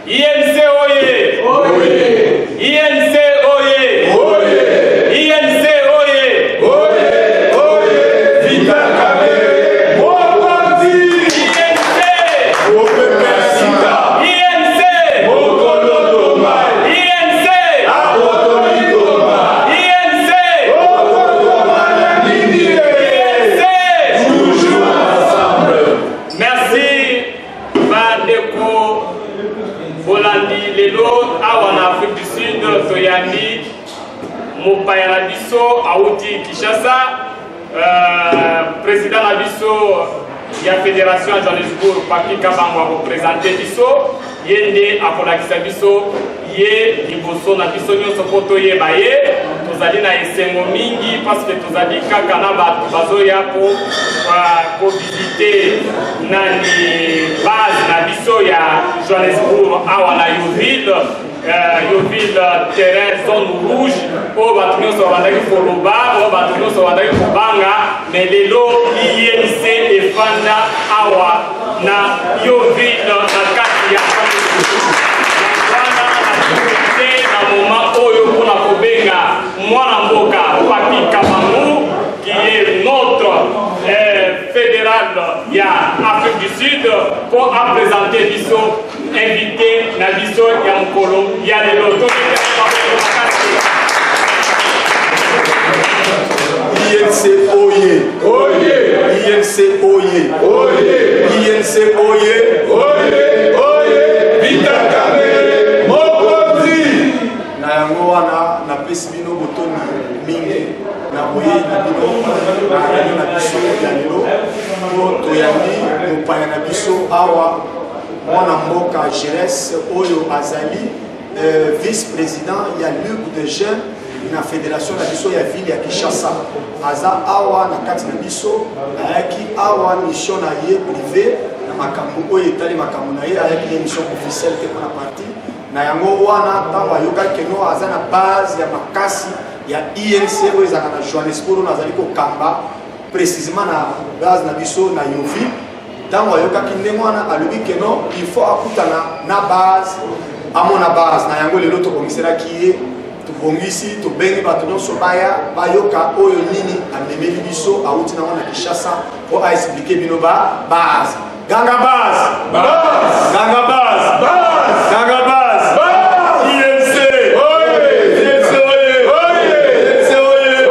INC oye! Oye! INC oye! Oye! INC oye! Oye! Oye! Vital Kamerhe! Mokonzi! INC! Mopepe Sika! INC! Mokolo Tomai! INC! Apotoli Tomai! INC! Mokolo Tomai Nini! INC! Toujours ensemble! Merci, Badeko Bolandi Lelo, awa na Afrique du Sud, Toyandi, Mopaya na biso, Aouti Kinshasa, président na biso, ya fédération à Johannesburg, Papi Kabangwa représenté biso, Yende akolakisa biso, ye liboso na biso nyonso po toyeba ye, tozali na esengo mingi parce que tozali kaka na bato bazoya po visiter nani base na biso ya Johannesburg awa na Yoville, terrain zone rouge, po bato nyonso babandaki koloba, po bato nyonso babandaki kobanga, mais lelo INC efanda awa na Yoville na kati ya na moment oyo pona kobenga mwana mboka Papi Kabangu qui est notre fédéral ya Afrique du Sud pour présenter biso invité na biso ya mokolo ya lelo. INC oye! Oye! INC oye! Oye! INC oye! Oye! Oye! Vital Kamerhe! Mokonzi! Na yango wana napesi bino botoni mingi na boye na bino na biso ya lelo po toyandi mopaya na biso awa mwana mboka Jerez oyo azali vice-président ya Ligue de Jeunes na fédération na biso ya ville ya Kinshasa. Aza awa na kati na biso ayaki awa mission na ye privé na makambo oyo etali makambo na ye, ayaki na mission officielle te mpona parti na yango wana ntango ayokaki keno aza na base ya makasi ya INC oyo ezalaka na Johannesburg oyo azali kokamba précisément na base na biso na Yoville. Ntango ayokaki ndenge wana alobi keno il faut akutana na base amona base na yango lelo tobongiselaki ye, tobongisi tobengi bato nyonso baya bayoka oyo nini amemeli biso awuti nango na Kinshasa po aexplike bino base ganga base ganga base ganga base INC oye! INC oye! INC oye!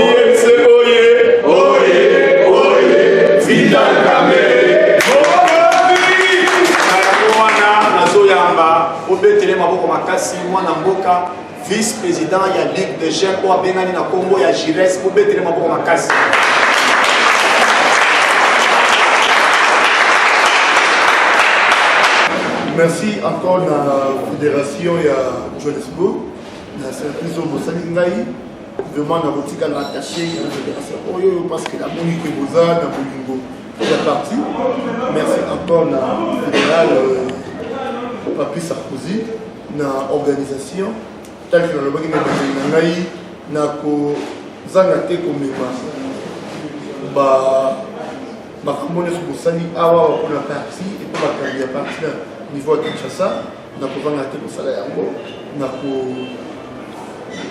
INC oye! Oye! Oye! Vital Kamerhe! nazoyamba obetele maboko makasi mwana mboka vice-président ya Ligue de Jeunes oyo abengani na kombo ya Jerez, obetele maboko makasi. Merci encore la fédération ya Johannesburg na service au Bosani Ngai, vraiment na botika na attaché à la fédération oyo parce que la monique boza na bolingo la partie. Merci encore la fédérale Papi Sarkozy na organisation telle que le bagi na ngai na ko zanga te ko mema ba makambo nyonso bosani awa mpona parti et po bakangi ya parti na niveau ya Kinshasa na kozanga te kosala yango na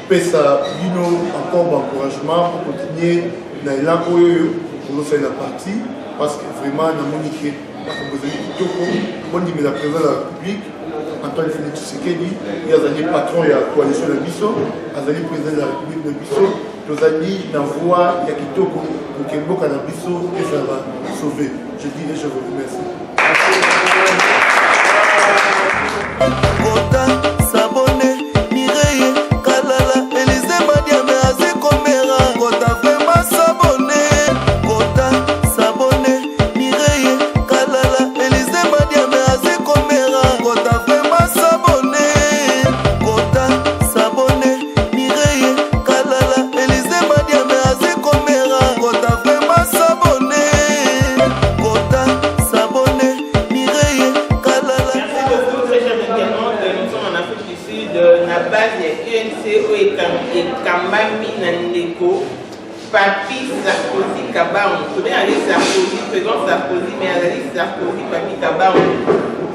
kopesa bino encore baencouragement pour continuer na elan oyo kozosala na parti parce que vraiment namoni ke makambo ezali kitoko bondimela président de la République Antoine Félix Tshisekedi ye azali patron ya coalition na biso, azali président de la République na biso, tozali na voie ya kitoko pour que mboka na biso ezala sauvé. Je dis et je vous remercie. Papi Sarkozy Kabao. Tu bien aller Sarkozy, président Sarkozy, mais aller Sarkozy, Papi Kabao.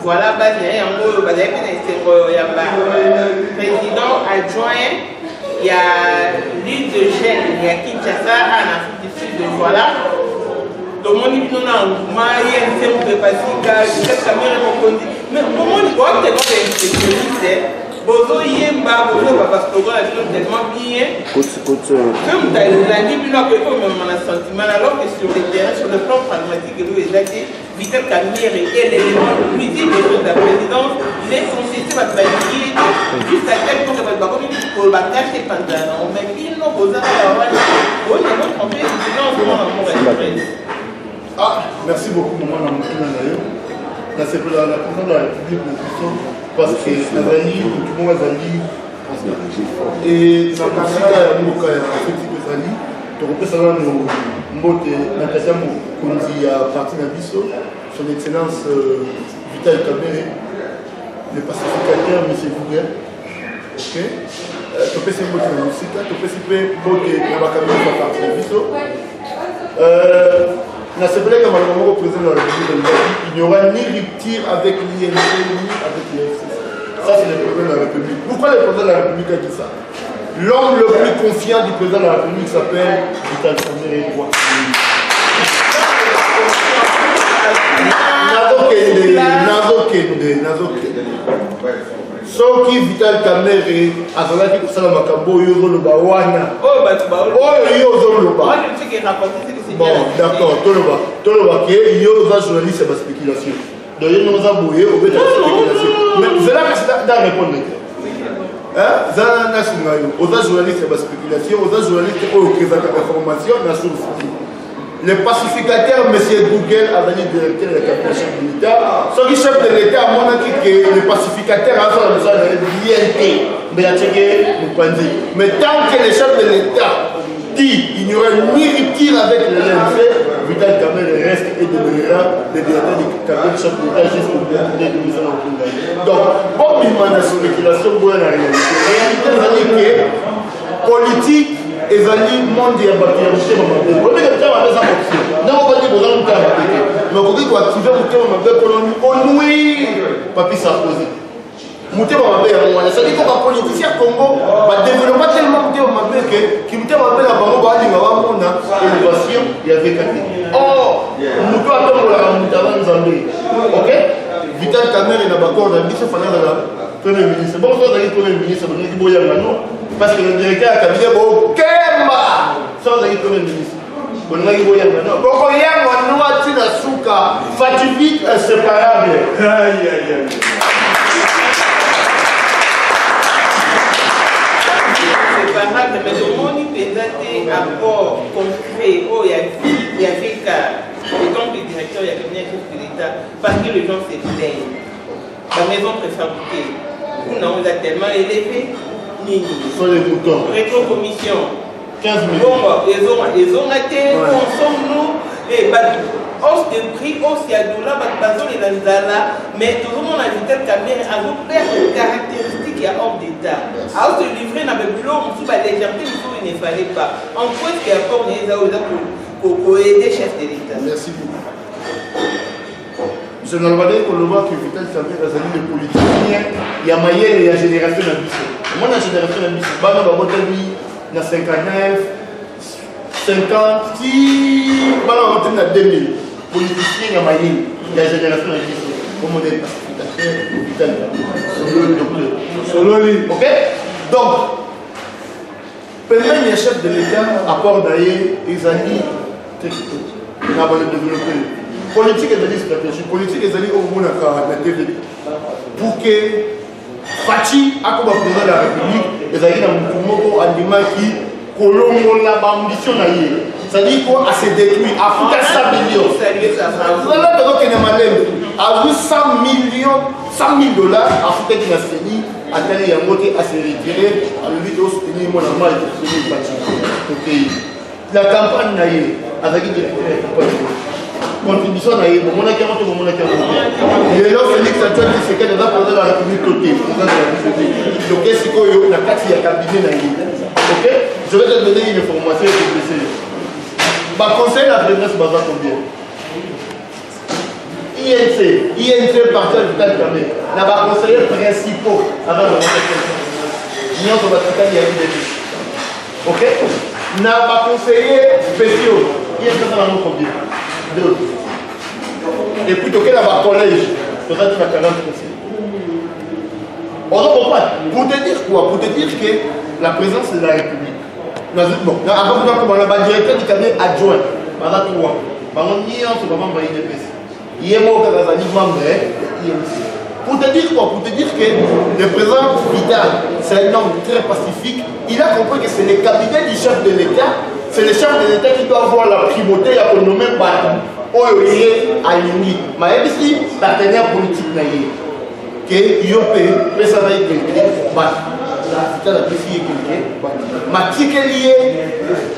Voilà, base en gros, base président adjoint, il y a l'île de Gênes, il y a Kinshasa, en Afrique du Sud, voilà. Donc, mon niveau n'a pas eu un terme de Pasika, je sais que ça m'a répondu. Mais comment on doit être spécialiste? Bozo yemba bozo parce que là je tellement bien comme t'as la dit puis là que comme on a sentiment alors que sur le terrain sur le plan pragmatique nous exact Vital Kamerhe est l'élément le plus important de la présidence il est censé se batailler juste à tel point que va comme pour la cacher pendant mais il nous bozo là on est notre en fait présidence pour l'amour et merci beaucoup maman Namukina là c'est pour la présidence de la République parce que Nazali, tout le monde Nazali, et dans le cas de Mouka, Nazali, tu représentes Mbote, Natacha Moukondi à partir d'Abisso, son excellence Vital Kamerhe, le pacificateur, M. Bouguer. Ok? Tu peux essayer Mbote dans la musique, tu peux essayer Mbote dans la caméra à partir d'Abisso. Dans ce cas-là, comme le président de la République, il n'y aura ni rupture avec l'INC ni avec l'IFC. Ça, c'est le président de la République. Pourquoi le président de la République a dit ça? L'homme le plus confiant du président de la République s'appelle Vital Kamerhe. Soki Vital Kamerhe azalaki kosala makambo oyo ozoloba wana oyo yo ozoloba bon d'accord toloba ke yo oza journaliste ya baspéculation donc ye noza boye obeta spéculation mais zela kasi da répondre zala nasinga yo oza journaliste ya baspéculation oza journaliste oyo okezaka information na source. Le pacificateur, M. Google, a venu directeur de la chef de l'État. Ce qui chef de l'État a montré que le pacificateur a besoin de l'INT. Mais tant que le chef de l'État dit qu'il n'y aurait ni rupture avec le LNC, Vital Kamerhe reste et demeurera le directeur du chef de l'État jusqu'au bout de l'émission en Congo. Donc, comme il m'a dit sur l'équilation, la réalité, c'est que politique. Ezali monde ya bato ya motema mabe obi ka tama pesa option na ko bati boza mutama mabe mais ko ko activer motema mabe ko onui papi Sarkozy motema mabe ya mwana ça dit ko ba politicien Congo ba développer tellement motema mabe que ki motema mabe na bango ba linga wa mona innovation ya VKT muto atombola mutama nzambe OK Vital Kamerhe na bakor na biso fana na premier ministre bon ça c'est premier ministre mais qui boya non parce que le directeur a cabinet bon Kemba sans aller premier ministre bon là il voyait non pourquoi hier on nous a dit la souka fatidique inséparable aïe séparable mais le monde il présenté apport concret oh il y a fait et donc le directeur il y a cabinet de l'État parce que les gens se plaignent la maison préfabriquée nous on a tellement élevé sur les boutons. Rétro-commission. 15 000. Bon, ils ont été, consomme-nous, et hausse de prix, hausse de dollars, mais tout le monde a dit que Kamerhe a une caractéristique qui est hors d'état. Alors, se livrer dans le boulot, on va légèreté, il ne fallait pas. En quoi est-ce qu'il y a pour aider le chef de l'État? Merci beaucoup. Je ne vais pas dire que Vital Kamerhe a des politiciens, il y a moyen et il y a génération d'ambition. Moi, la génération d'ambition, je vais 59, 50, si je vais 2000, politiciens, il y a moyen, il y a génération d'ambition. Comme on est pacificateur, Vital. Ok? Donc, le chef de l'État apporte d'ailleurs les années techniques. On va le développer. Politique est une stratégie, politique est une TV. Pour que Fachi, à comme président de la République, les amis dans le Moko Andima qui Colombo la ambition c'est-à-dire qu'on a se détruit à foutre 100 millions. Vous avez donc une malade à 100 millions, 100 000 dollars à foutre qui a fini, à tenir un moté à se retirer, à lui de soutenir mon amal de soutenir Fachi au pays. La campagne n'a eu, avec la campagne. Contribution à y mon accord mon accord et là Félix Antoine qui c'est qu'elle va prendre la République côté donc est-ce que la carte il y a cabinet OK je vais te donner une information conseiller la présidence baza combien? INC parti à l'hôpital Kamé. Na ba conseillers principaux avant le Union de Vatican, il y a eu ok? Na ba conseillers spéciaux. INC ça va combien? 2. Et puis toquer là bas collège. Tu vas 40 conseillers. On comprend. Pour te dire quoi? Pour te dire que la présidence de la République. Bon, avant de commencer, le directeur du cabinet adjoint, pendant 3 ans, pendant 10 ans, c'est vraiment une DPC. Il est mort quand il a dit membre Pour te dire quoi? Pour te dire que le président Vidal, c'est un homme très pacifique. Il a compris que c'est le cabinet du chef de l'État, c'est le chef de l'État qui doit avoir la primauté à nommer par Oyoye Alingi. Mais ici, partenaire politique, que IOP, mais ça va être quelqu'un. La PCI est lié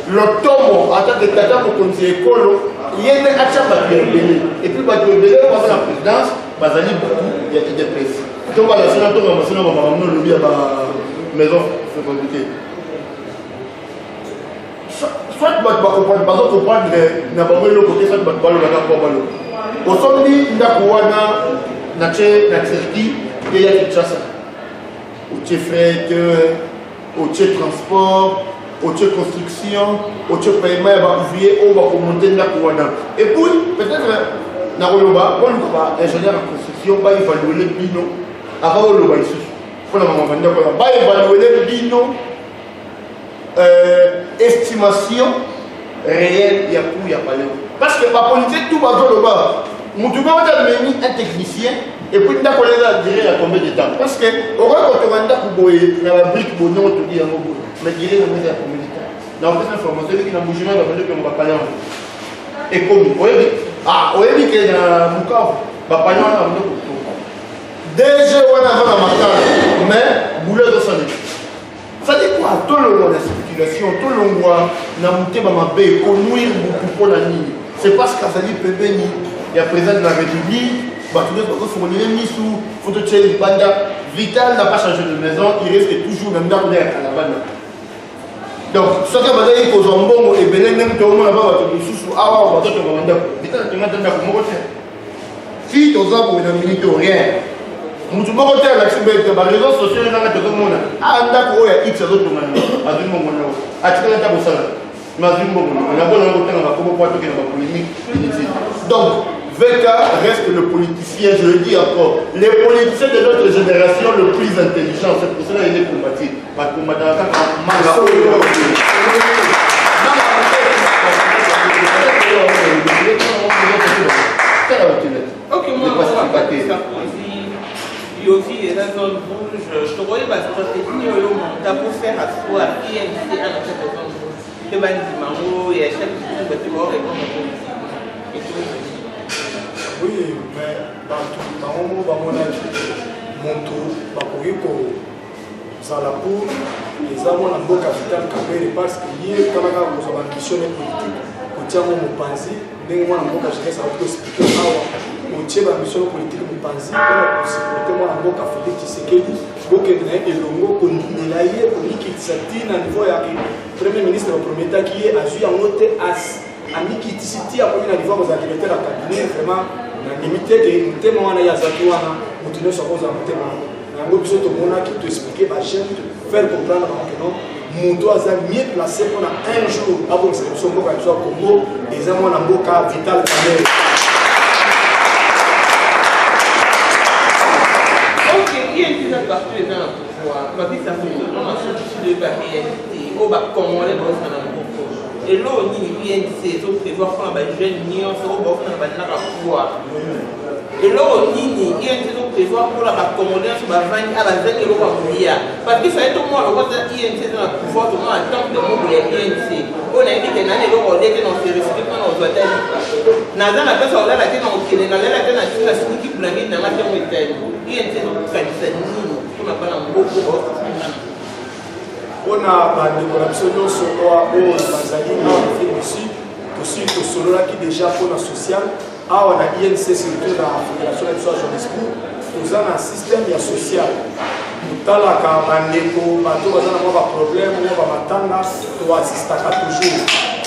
le tombeau en tant que tata pour conseiller Kolo, il y a des achats et puis pendant la présidence, Bazali beaucoup, il y a des presses. Donc voilà, c'est la tombe, c'est le lobby à la maison, c'est compliqué. Soit tu vas comprendre, par exemple, comprendre le côté, soit tu vas comprendre le côté. Au sommet, il y a Turquie et il y a Kinshasa. Au fret, au transport, au construction, au paiement, ouvrier, on va monter la couronne. Et puis, peut-être, on va ingénieur en construction, on va évaluer les binos avant le bail. On va évaluer les binos, estimation réelle, il y a pour, il y a pas. Parce que la politique, tout va dans le bas. Nous devons un technicien. Et puis, nous avons diré à combien de temps? Parce que, au revoir, quand on a la brique, on te dit, mais diré, on a combien de temps? Dans cette information, il y a un bougement dans le qu'on va parler en et comme, ah, on a dit qu'il y a un boucan, on va parler en déjà, on a la matin, mais, boulet de sonner. Ça dit quoi? Tout le monde a la spéculation, tout le monde a monté dans ma baie, qu'on nuire beaucoup pour la ligne. C'est parce que ça dit, il y a président de la République. Vital n'a pas changé de maison, il reste toujours même dans l'air à la bande. Donc, ce que vous avez dit aux jambons et Bénin, même tout le monde va sous Awa, on va te demander. Vital, tu m'as donné à comment faire. Si tu as une minute ou rien, nous te demandons à l'action de la réseau social, il y a tout le monde. Ah, on a quoi? X autres monde. À du moment là. À tu as pour ça. Mais à du moment, on a beau le temps, on va comment pas toquer dans la polémique. Donc, VK reste le politicien, je le dis encore, les politiciens de notre génération le plus intelligent, c'est pour cela qu'il est combattu. Parce que Madame ok, moi, il y a aussi des zones rouges. Je te voyais ma stratégie, tu as pour faire à toi, INC, à notre zone rouge. Tu vas dire, Mamo, et à chaque fois, tu vas répondre à tout. Oui, mais dans mon âge, mon tour, ça la pour les amants en beau capital Kamere parce qu'il y a quand même une ambition politique, au tient mon pensée, mais moi en beau capital, ça va tout expliquer au tient l'ambition politique, mon pensée, pour supporter moi en beau capital, tu sais qu'il faut que et l'ongo qu'on a eu pour qu'il s'attire à niveau à Premier ministre au premier temps qui est à jouer en haute as. Ami qui tissiti à premier niveau aux activités de la cabinet, vraiment. Na limité de thème wana ya zaki wana mutuno sokoza mutema na ngo biso to mona qui te expliquer ba j'aime te faire comprendre que non muto aza mieux placé pour un jour avant que ce mboka soit Congo les amants na mboka Vital Kamerhe. OK, il y a une petite partie dans la pouvoir ma vie ça fait non ma solution de réalité au ba congolais boss na mboka et là on y vient c'est tout prévoir quand ba jeune ni on se revoit dans ba na pouvoir. Et là, on dit qu'il y a un prévoir pour la Congolais sur la vanne à la vanne et le Wambia. Parce que ça est au moins le roi de l'INC dans le pouvoir, au moins en tant que le mot de l'INC. On a dit que l'année, on a dit que l'on s'est respecté quand on doit être. Dans la personne, on a dit qu'on a dit qu'on a dit la suite qui planait dans la terre métal. L'INC, on n'a pas beaucoup. On a des collaborations sur la Bazali, aussi que solo là qui déjà pour la sociale. Ah, on a INC surtout dans la Fédération de l'Histoire Johannesburg, nous avons un système social. Nous avons un problème, nous avons un problème, nous avons un toujours.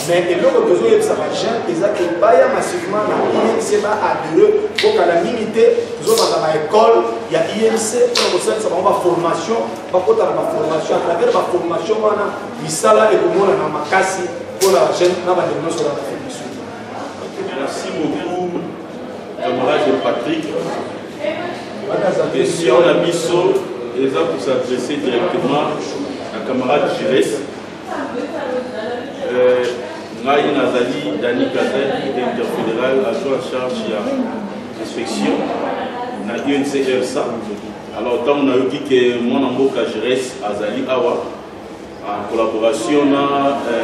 mais eloko tozoyebisa bajeune eza ke baya massivement na INC baadhere mpo kala mingi te tozobanda baekole ya INC mpona kosalisa bango baformation bakota na baformation atravers baformation wana misala ekomonana makasi mpona bajeune na bandeko nyonso na baformation. Merci beaucoup, camarade Patrick. Question à Bisso, et ça pour s'adresser directement à camarade Gires. Ngaï Nazali, Dani Kazali, interfédéral, adjoint en charge de l'inspection, na UNCRSA. Alors, tant on a dit que mon nom est Gires Azali Awa, en collaboration avec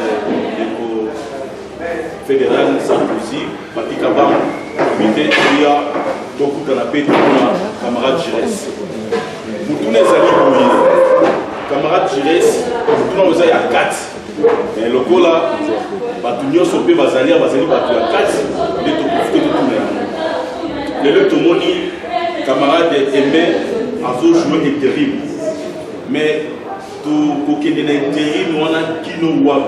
fédéral Sarkozy, Papi Kabam, comité, il y a beaucoup de canapés pour camarade Gires. Nous tous les alliés pour lui. Camarade Gires, nous tous les à 4. Mais le coup là, nous sommes tous les alliés à 4. Les tout profiter de tout le monde. Le Tomoni, camarade aimé, a joué intérim. Mais tout ce qui est intérim, on a qui nous voit.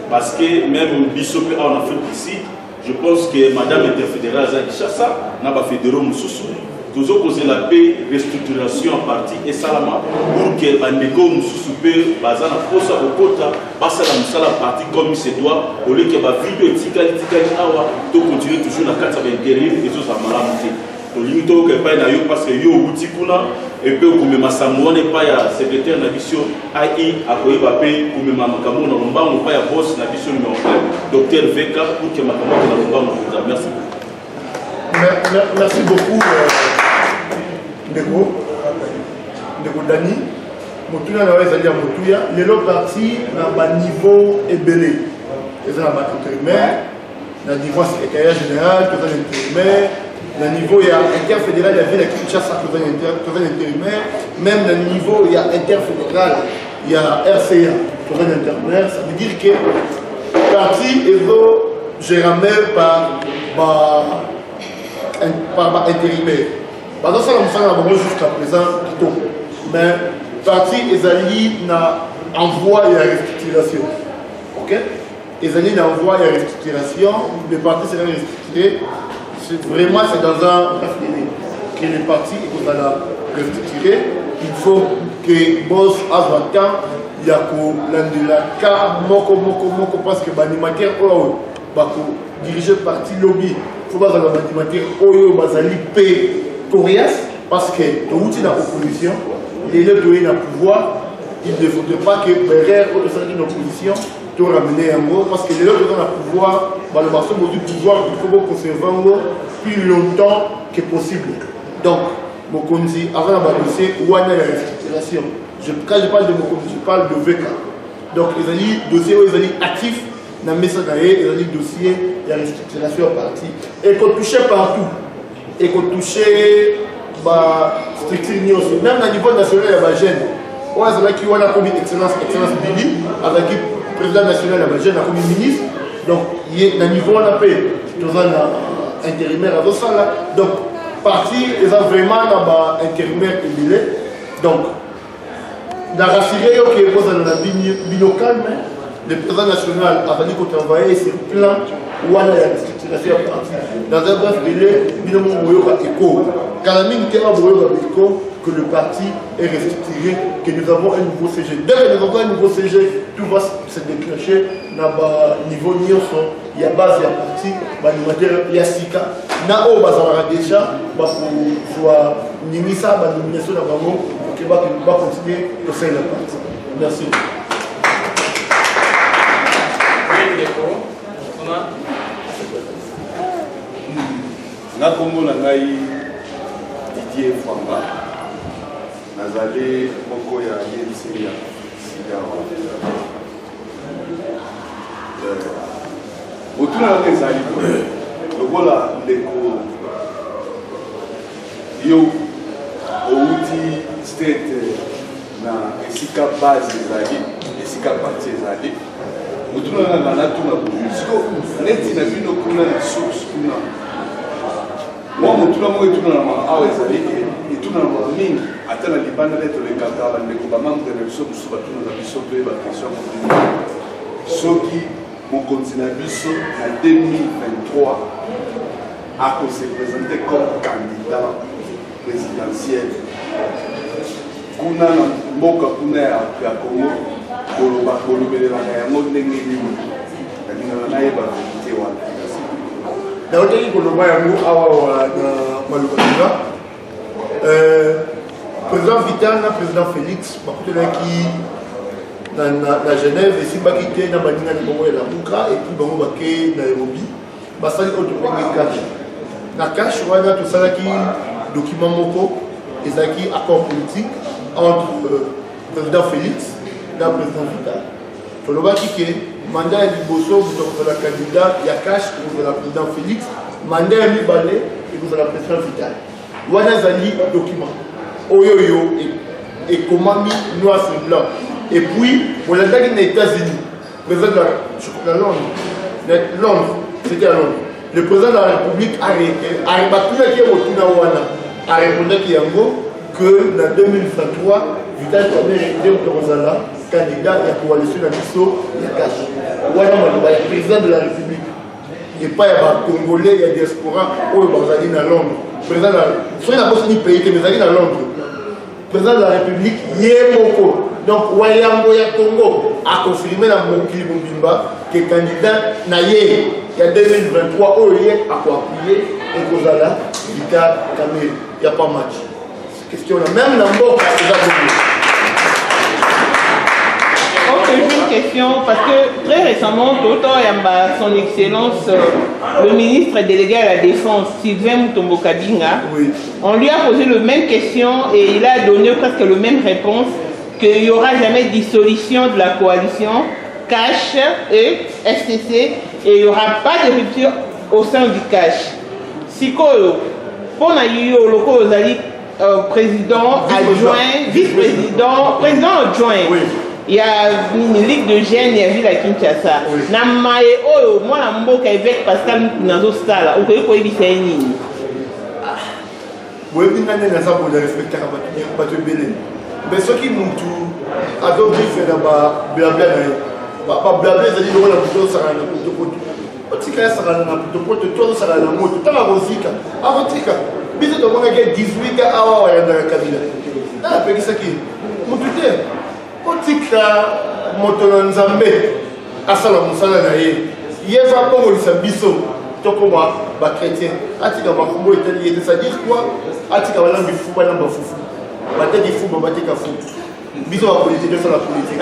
Parce que même Bissop en Afrique ici, je pense que Madame interfédérale Zaki-Chassa n'a pas fait de Moussoussou. Nous avons posé la paix, restructuration en partie et salama pour que Bandeko Moussoussou peut bazana posa au kota, passer la partie comme il se doit, au lieu que la vidéo tikali awa, to continuer toujours la carte avec guérir et tout ça malamité. To limite au pas na yo parce que yo outi kuna et peu comme masambo n'est pas ya secrétaire na mission AI a koyi ba pe comme makambo na lomba on pas ya boss na mission numéro 1 docteur VK pour que makambo na lomba on merci. Merci beaucoup Ndeko Dani. Motuya na weza dia motuya lelo parti na ba niveau ebelé. Eza na ba intérimaire na niveau secrétariat général, tout un intérimaire. Le niveau il y a interfédéral, il y a ville qui chasse à intérimaire, même le niveau il y a interfédéral, il y a RCA, intérimaire, ça veut dire que le parti est géré par intérimaire. Par exemple, ça nous avons jusqu'à présent, mais le parti est allé dans envoi et restructuration. Ok? Les alliés d'envoi et restructuration, le parti sera restructuré. Vraiment, c'est dans un raffiné que les partis qu'on a restructuré. Il faut que boss Azwatan, il y a la cas moko parce que l'animateur diriger le parti lobby. Il faut que l'animateur Oyo Bazali paye Corias parce que tout est dans l'opposition. Les deux doivent dans le pouvoir. Il ne faudrait pas que Berrer ou l'opposition tout ramener en gros parce que les autres dans le pouvoir, le marché du pouvoir, il faut conserver plus longtemps que possible. Donc, Mokonzi, avant de dossier, où est la restructuration? Quand je parle de Mokonzi, je parle de VK. Donc, les dossiers où ils sont actifs, dans le message ils ont dossier, il y a restructuration partie. Et qu'on touchait partout. Et qu'on touchait la structure aussi. Même au niveau national, il y a des jeunes. On a comme excellence Billy, avec le président national, il y a comme ministre. Donc, il y a un niveau on a payé. Intérimaire à ça là. Donc, parti, ils ont vraiment un intérimaire émulé. Donc, dans la rassuré qui est posé dans la vie binocale, le président national a dit qu'on travaillait sur le plan où on a la structuration parti. Dans un bref délai, il y a écho. Quand la mine écho, que le parti est restructuré, que nous avons un nouveau CG. Dès que nous avons un nouveau CG, tout va se déclencher dans le niveau Nyonso. Il y a base, il y a parti, il y a Sika. Na o bazara déjà, pour soit Nimisa, la nomination d'Abamo, pour qu'il va continuer au sein de la partie. Merci. Na Congo na ngai Didier Fanga. Nazali moko ya INC ya Sigawa. Otuna na ezali lokola ndeko yo outi state na esika base ezali esika parti ezali otuna na natuna jusqu'au neti na bino kuna na source kuna moi motuna mo etuna na awa ezali etuna na mingi ata na libanda leto le kata ndeko ba membre de l'émission musu batuna na biso pe ba question soki mokonzi na biso en 2023 a se présenter comme candidat présidentiel kuna na mboka kuna ya Congo kolobelelaka yango ndenge nini alingaka nayeba vérité wana naotaki koloba yango awa na malobanga président Vital na président Félix bakutelaki na Genève esimbaki te na baninga na bango ya lamuka epuis bango bake Nairobi basali oyo topenge cash na cash wana tosalaki document moko ezalaki accord politique entre président Félix na président Vital tolobaki ke mandat ya liboso kozala candidat ya cash ekozala président Félix mandat ya mibale ekozala président Vital wana ezali document oyo ekomami noir sur blanc et puis bolandaki na États-Unis président de Londres c'était à Londres le président de la République batunaki ye motuna wana arépondaki yango que na 2023 Vital Kamerhe nde tokozala candidat ya coalition na biso ya cash wana maloba ya président de la République epai ya bacongolais ya diaspora oyo bazali na Londres président soki na bosini pays te ezali na Londres président de la République ye moko donc wayambo ya Congo a confirmé na mokili mobimba que candidat na ye ya 2023 oyo ye akoappuye ekozala Vital Kamerhe ya pas match question là même na mboka eza bongo. J'ai une question parce que très récemment, son Excellence, le ministre délégué à la Défense, Sylvain Mutombo Kabinga, oui. On lui a posé la même question et il a donné presque la même réponse qu'il n'y aura jamais dissolution de la coalition CASH et STC et il n'y aura pas de rupture au sein du CASH. Sikolo, pour Nayo Loko Ozali, président adjoint, vice-président, président adjoint. Oui. Il y a une ligue de jeunes, il y a vu la Kinshasa. Na maye oyo mwana mboka avec Pascal Nazo Sala, on peut y visiter nini. Oui, il y a des gens qui respectent les bébés. Mais ce qui nous tout, à d'autres ils font d'abord blabla. Papa blabla, ils disent que la moto sera dans le pot. Otika sera dans le pot, tout sera dans la moto. Tant la musique, avant tika, bisous de mon gars 18 ans à dans la cabine. Là, avec ça qui, moto otika moto na nzambe asala musala na ye yeva kongolisa biso tokoma ba chrétien atika makombo etali yete ça dire quoi atika balambi fuba na bafufu bataki fuba batika fuba biso ba politique sur la politique.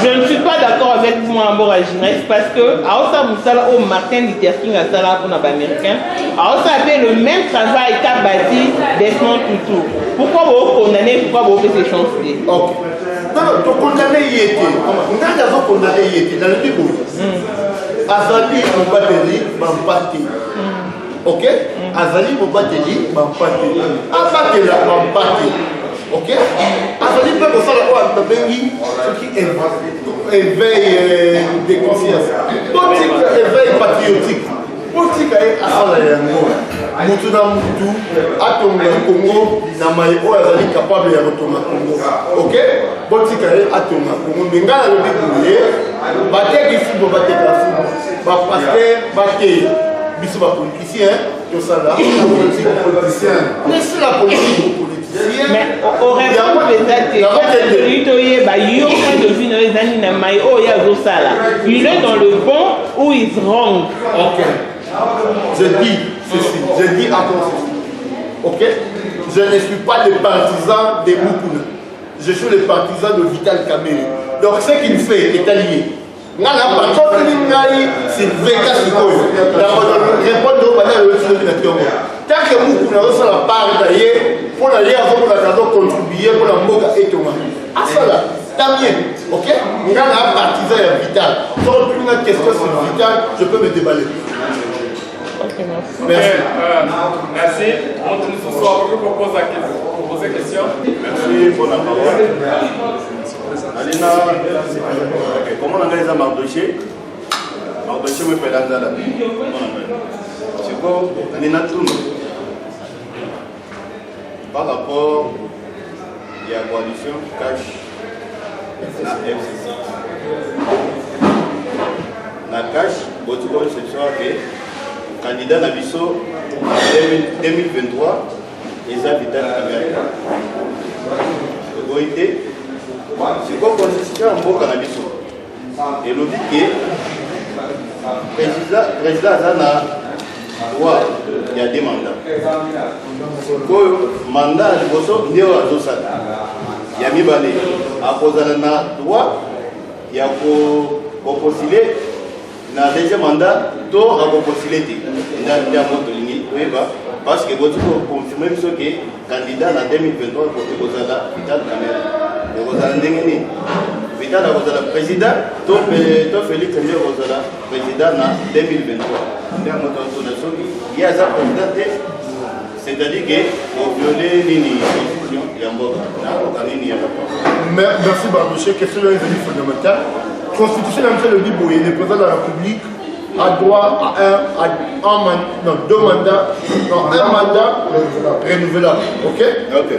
Je ne suis pas d'accord avec vous en bord à Ginès parce que Aosa Moussala au Martin Luther King à Salah pour les Américains, Aosa fait le même travail qu'a bâti Desmond Tutu. Pourquoi vous condamnez, pourquoi vous faites ces chances? Ok. Non, tu condamnes Yété. On a d'abord condamné Yété dans le Bible. Azali Moubateli, Mampati. Ok? Azali Moubateli, Mampati. Abatela, Mampati. Ok? Azali peut que ça la voix de Bengi, ce qui éveille des consciences. Politique éveil patriotique. Politique est à la yango. Mutuna Mutu, Atonga Congo, Namaïo Azali capable de retourner Congo. Ok? Politique est Atonga Congo. Mengala le bébé, Baté qui fout, Baté qui fout. Pasteur, Baté. Bisous ma politicien, tout ça là. Politicien. Laissez la politique. Mais au répond les dates, il est dans le bon ou il est wrong. Ok. Je dis ceci, je dis encore ceci. Ok. Je ne suis pas le partisan de Moukouna. Je suis le partisan de Vital Kamerhe. Donc ce qu'il fait est allié. Nga na patron ni ngai c'est veka sikoyo. La répondre au panel de l'autre. Tant que Moukouna reçoit la part d'ailleurs pour la lien pour la contribuer pour la mboka et tout. Ah ça là, tant mieux. Ok. Nga na partisan ya Vital. Sur une question sur Vital, je peux me déballer. Okay, merci. Merci. On nous soit pour poser question. Merci pour la parole. Alina, comment on a gagné Mardoché? Mardoché me fait l'andala. C'est quoi? Alina Toum. Par rapport à la coalition Cash na FCC. Na cash, votre conception que candidat na biso 2023 eza Vital Kamerhe. Goïté, c'est quoi constitution en mboka na biso? Et le dit que président aza na droit ya 2 mandats. Koyo mandat liboso nde oyo azosala ya mibale akozala na droit ya kopostule na deuxième mandat to akopostule te nde yango tolingi toyeba parce que boti confirme biso ke candidat na 2023 kote kozala Vital Kamerhe ekozala ndenge nini Vital akozala président to Félix nde akozala président na 2023 nde yango tozona soki ye aza président te c'est-à-dire que au violer nini constitution ya mboka na mboka nini ya Merci Bardoché, question est fondamentale. Constitution le dit boye, le président de la République a droit à deux mandats, non, un mandat renouvelable. Ok? Ok.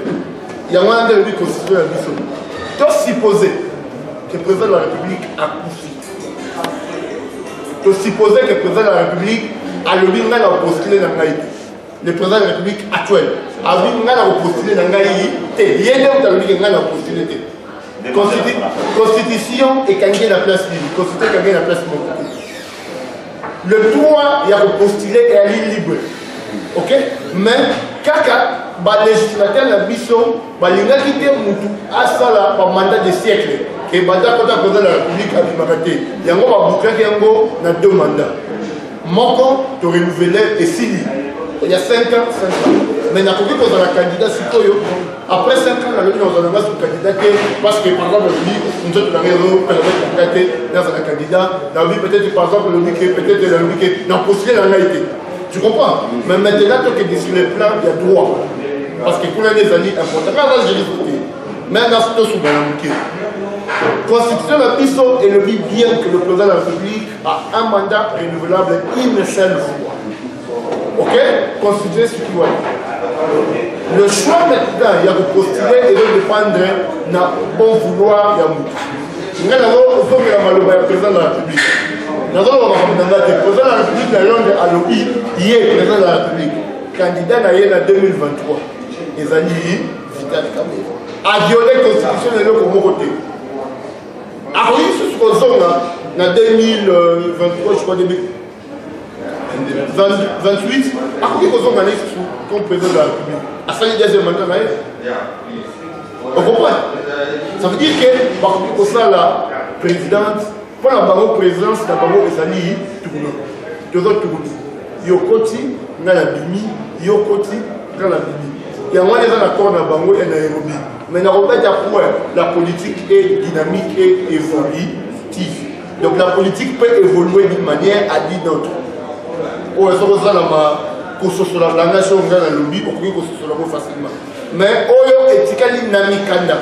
Il y a un de la Constitution de la mission. Donc supposer que le président de la République a couché. Donc supposer que le président de la République a le bien à postuler dans l'Aïe. Le président de la République actuel a bien à postuler dans l'Aïe. Il y a un qui a postuler. Constitution et quand il y a la place libre. Constitution quand il y a la place libre. Le droit, il y a postulé et à l'île libre. Ok? Mais, kaka, les législateurs de la mission, les gens qui ont quitté par mandat de siècle. Et quand le président de la République a dit, il y a un bouquin qui a 2 mandats. Moko, tu renouvelé et Sili. Il y a 5 ans, 5 ans. Mais n'a pas dit qu'on a un candidat après 5 ans, on a un candidat parce que par exemple, nous sommes dans un candidat, peut-être par exemple, peut-être dans postulé la laïcité. Tu comprends? Mais maintenant, quand tu es sur le plan, il y a droit. Parce que pour les années importantes, mais dans ce cas, Constitution de la mission est le but bien que le président de la République a un mandat renouvelable une seule fois. Ok? Constitution ce qui va. Le choix maintenant, il y a de postuler et de dépendre d'un bon vouloir. Il y a nous avons le président de la République. Nous avons le président de la République, il est président de la République. Candidat en 2023. Les alliés, Vital Kamerhe. A violé la Constitution de l'autre côté. Ah oui, ce sont les hommes là, en 2023, je crois, 2028, à quoi ils ont gagné comme président de la République? À ça, il y a des mandats. On comprend? Ça veut dire que, par contre, ça, la présidente, pour la présidence, la présidence, il y a Yokoti, il y a Bimi, Yokoti, il y a Bimi. Il y a un accord dans Bango et Nairobi. Mais la politique est dynamique et évolutive. Donc la politique peut évoluer d'une manière à d'une autre. Mais Oyo etikali Namikanda,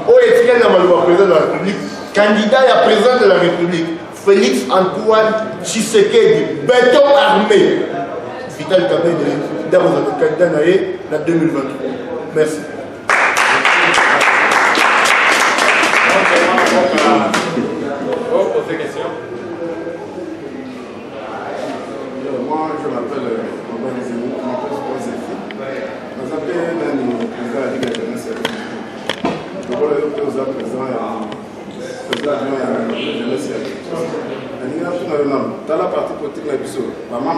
Oyo etikali Namaluwa président de la République, candidat à président de la République, Félix Antoine Tshisekedi, béton armé. Vital Kamerhe, d'abord le candidat en 2023. Merci. Moi, je m'appelle Robert Zémou, je m'appelle Zéfi. Nous appelons le président de la Ligue de la jeunesse. Je vois le président de la jeunesse. Dans la partie politique, nous avons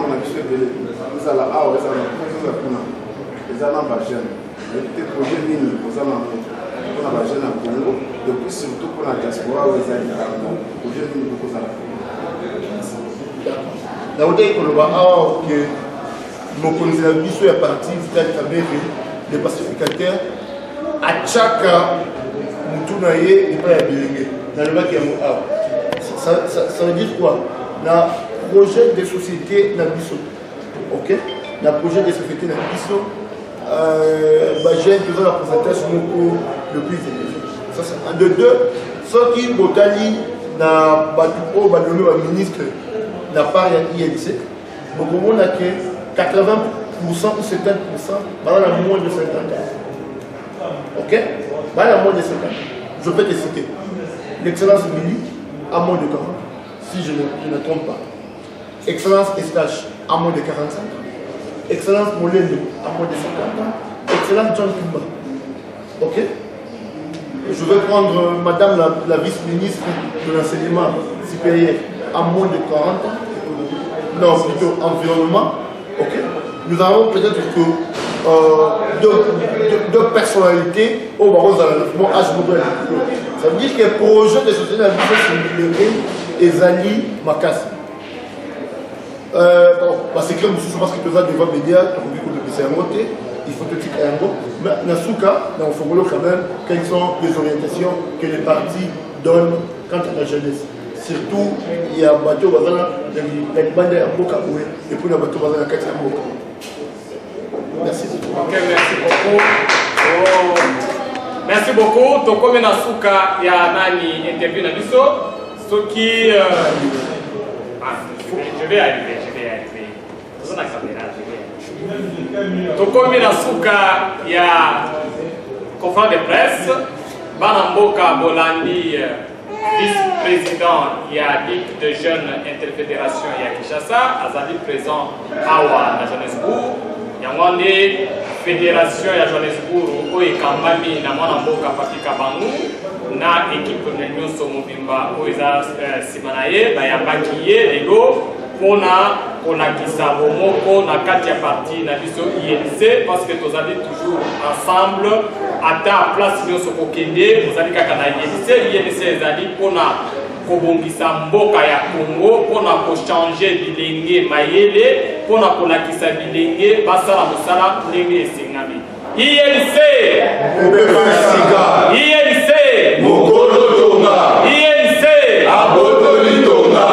des projets mini pour la jeune en Congo, depuis surtout pour la diaspora où ils ont projet mini pour ça. La haute école que mon conseiller Bissou est parti, Vital Kamerhe, les pacificateurs, à chaque Moutunaye et pas à Bilingue. Dans le bac, il y a ça veut dire quoi? Le projet de société dans Bissou. Ok? Le projet de société dans Bissou, j'ai besoin de la présentation le plus élevé. Ça, c'est un de deux. Ceux qui ont été dans le ministre. La part de l'INC, donc on a que 80% ou 70% dans la moins de 50 ans. Ok? Dans la moins de 50 ans. Je peux te citer. l'excellence Mili à moins de 40, si je ne me trompe pas. Excellence Estache à moins de 45 ans. Excellence Molendo à moins de 50 ans. Excellence John Kumba. Ok? Je vais prendre Madame la vice-ministre de l'enseignement supérieur à moins de 40 ans. Non, plutôt environnement. Ok? Nous avons peut-être que deux personnalités au Baron Zalafement à ce moment-là. Ça veut dire que le projet de société c'est Ezali Makassi. C'est clair, je pense que tu as devant les médias, il faut que tu aies un mot. Mais dans ce cas, on formule quand même quelles sont les orientations que les partis donnent quant à la jeunesse. Surtout, il y a un bateau dans les bandes à Bokaboué et puis le bateau dans la carte à Boka. Merci. Ok, merci beaucoup. Oh. Merci beaucoup. Donc, comme Nasuka, il y a Nani interview dans l'ISO. Ce qui. Je vais arriver. C'est la caméra, donc, comme Nasuka, il y a conférence de presse. Banamboka Bolandi, vice-président, il y a Ligue de jeunes interfédération, il y a Kinshasa, Azali présent Awa à Johannesburg. Il y a une fédération à Johannesburg, où il y a Mwanamboka Patika Bangu, na équipe de Nyonso Mobimba, où il y a Simanaye, il y a Bakiye, Lego, pour kolakisa bomoko na kati ya parti na biso INC parce que tous allez toujours ensemble ata place nyonso kokende tozali kaka na INC ezali pona kobongisa mboka ya Congo pona kochanger bilenge mayele pona kolakisa bilenge basala mosala ndenge esengami INC INC Mokolo tonga INC Abotoli tonga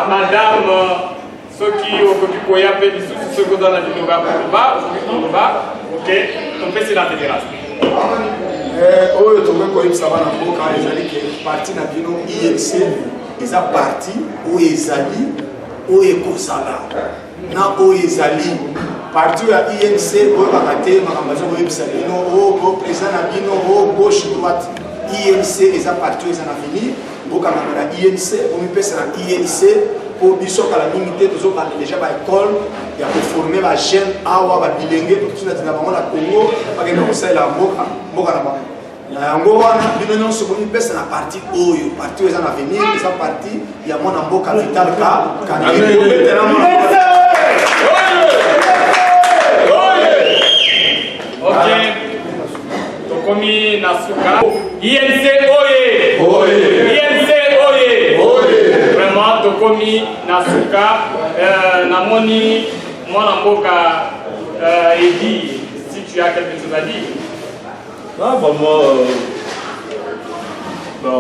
Madame, ceux qui ont fait des sous, ceux qui ont fait des ok, donc c'est la fédération. Oyo tobe koyebisa bana mboka ezali ke parti na bino INC eza parti oyo ezali oyo ekozala na oyo ezali parti ya INC oyo bakate makambo aza koyebisa bino oyo président na bino oyo gauche droite INC eza parti oyo eza na venir bokangana na INC omipesa na INC po biso kala mingi te tozobanda déjà baécole ya koforme bajeune awa babilenge tokotina bango na Congo bakende kosalela mboka na bango na yango wana bino nyonso bomipesa na parti oyo eza na venir eza parti ya mwana mboka Vital Ok, tokomi Nasuka INC oye INC oye vraiment tokomi Nasuka namoni mwana mboka Edi, si tu as quelque chose à dire. Non, vraiment,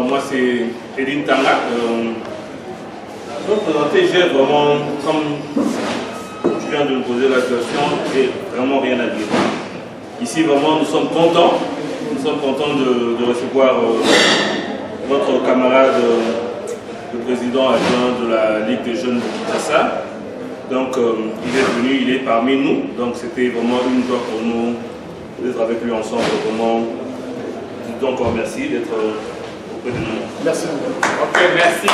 moi c'est Edine Tanga. Je vais présenter, j'ai vraiment, comme tu viens de me poser la question, j'ai vraiment rien à dire. Ici, vraiment, nous sommes contents de recevoir notre camarade, le président adjoint de la Ligue des jeunes de Kinshasa. Donc, il est venu, il est parmi nous. Donc, c'était vraiment une joie pour nous d'être avec lui ensemble. Vraiment, donc, merci d'être auprès de nous. Merci. Ok, merci.